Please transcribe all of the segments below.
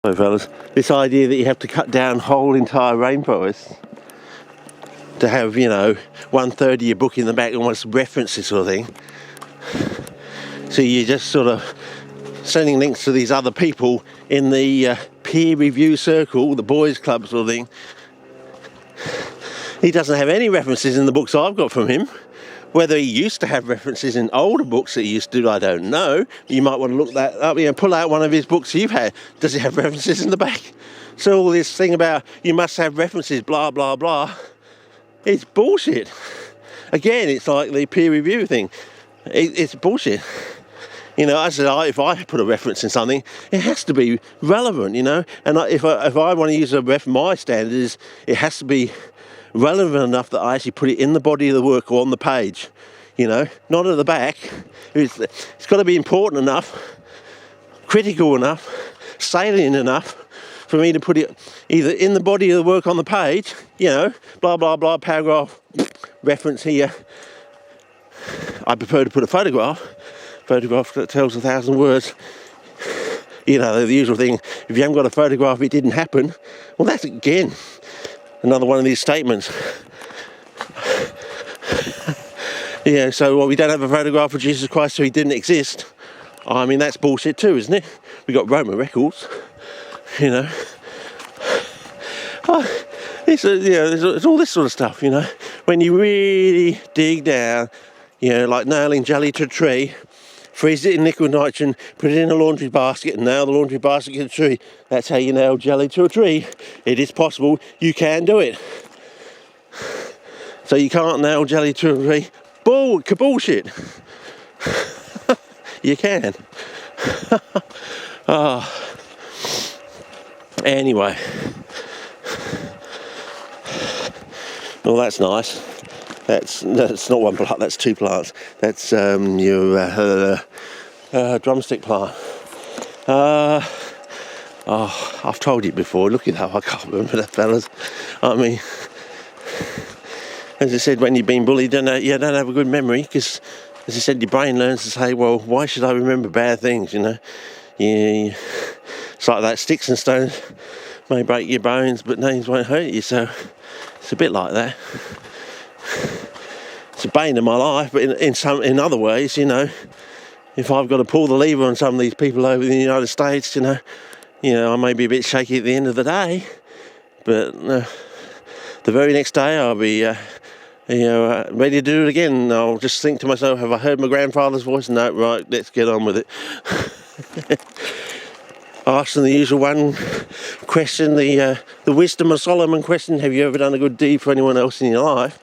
So fellas, this idea that you have to cut down whole entire rainforests to have, 1/3 of your book in the back almost references sort of thing. So you're just sort of sending links to these other people in the peer review circle, the boys club sort of thing. He doesn't have any references in the books I've got from him. Whether he used to have references in older books that he used to do, I don't know. You might want to look that up, pull out one of his books you've had. Does he have references in the back? So all this thing about you must have references, blah, blah, blah, it's bullshit. Again, it's like the peer review thing. It's bullshit. I said, if I put a reference in something, it has to be relevant, And if I want to use my standard is it has to be relevant enough that I actually put it in the body of the work or on the page, not at the back. It's got to be important enough, critical enough, salient enough for me to put it either in the body of the work on the page, blah, blah, blah, paragraph, reference here. I prefer to put a photograph that tells 1,000 words. The usual thing, if you haven't got a photograph, it didn't happen. Well, that's, again, another one of these statements. So we don't have a photograph of Jesus Christ, so he didn't exist. I mean, that's bullshit too, isn't it? We got Roman records, It's all this sort of stuff, When you really dig down, like nailing jelly to a tree, freeze it in liquid nitrogen, put it in a laundry basket, and nail the laundry basket to a tree. That's how you nail jelly to a tree. It is possible. You can do it. So you can't nail jelly to a tree. Bullshit. You can. Anyway. Well, that's nice. That's not one plant, that's two plants. That's your drumstick plant. I've told you before, look it up, I can't remember that, fellas. I mean, as I said, when you've been bullied, you don't have a good memory, because, as I said, your brain learns to say, well, why should I remember bad things, It's like that, sticks and stones may break your bones, but names won't hurt you, so it's a bit like that. It's a bane of my life, but in other ways, if I've got to pull the lever on some of these people over in the United States, I may be a bit shaky at the end of the day, but the very next day I'll be, ready to do it again. I'll just think to myself, have I heard my grandfather's voice? No, right, let's get on with it. Ask them the usual one question, the wisdom of Solomon question: have you ever done a good deed for anyone else in your life?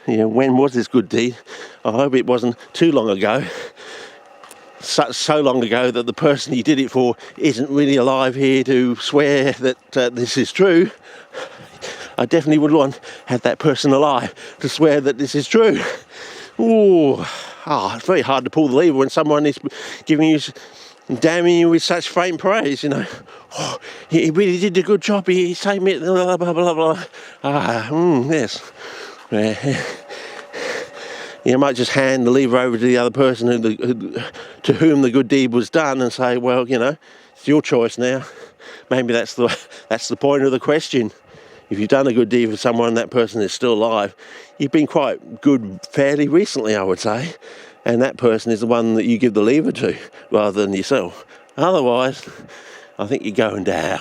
When was this good deed? I hope it wasn't too long ago. So long ago that the person you did it for isn't really alive here to swear that this is true. I definitely would want to have that person alive to swear that this is true. It's very hard to pull the lever when someone is giving you, damning you with such faint praise, he really did a good job, he saved me, blah, blah, blah, blah. Yes. You might just hand the lever over to the other person to whom the good deed was done and say, well, it's your choice now. Maybe that's the point of the question. If you've done a good deed for someone, that person is still alive, you've been quite good fairly recently, I would say, and that person is the one that you give the lever to rather than yourself. Otherwise, I think you're going down.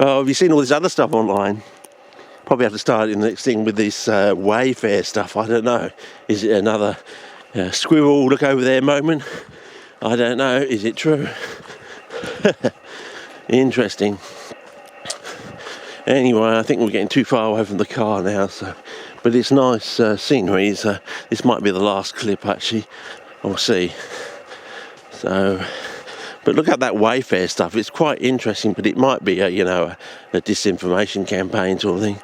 Have you seen all this other stuff online? Probably have to start in the next thing with this Wayfair stuff. I don't know. Is it another squirrel look over there moment? I don't know. Is it true? Interesting. Anyway, I think we're getting too far away from the car now. But it's nice scenery. This might be the last clip, actually. We'll see. But look at that Wayfair stuff. It's quite interesting, but it might be a disinformation campaign sort of thing.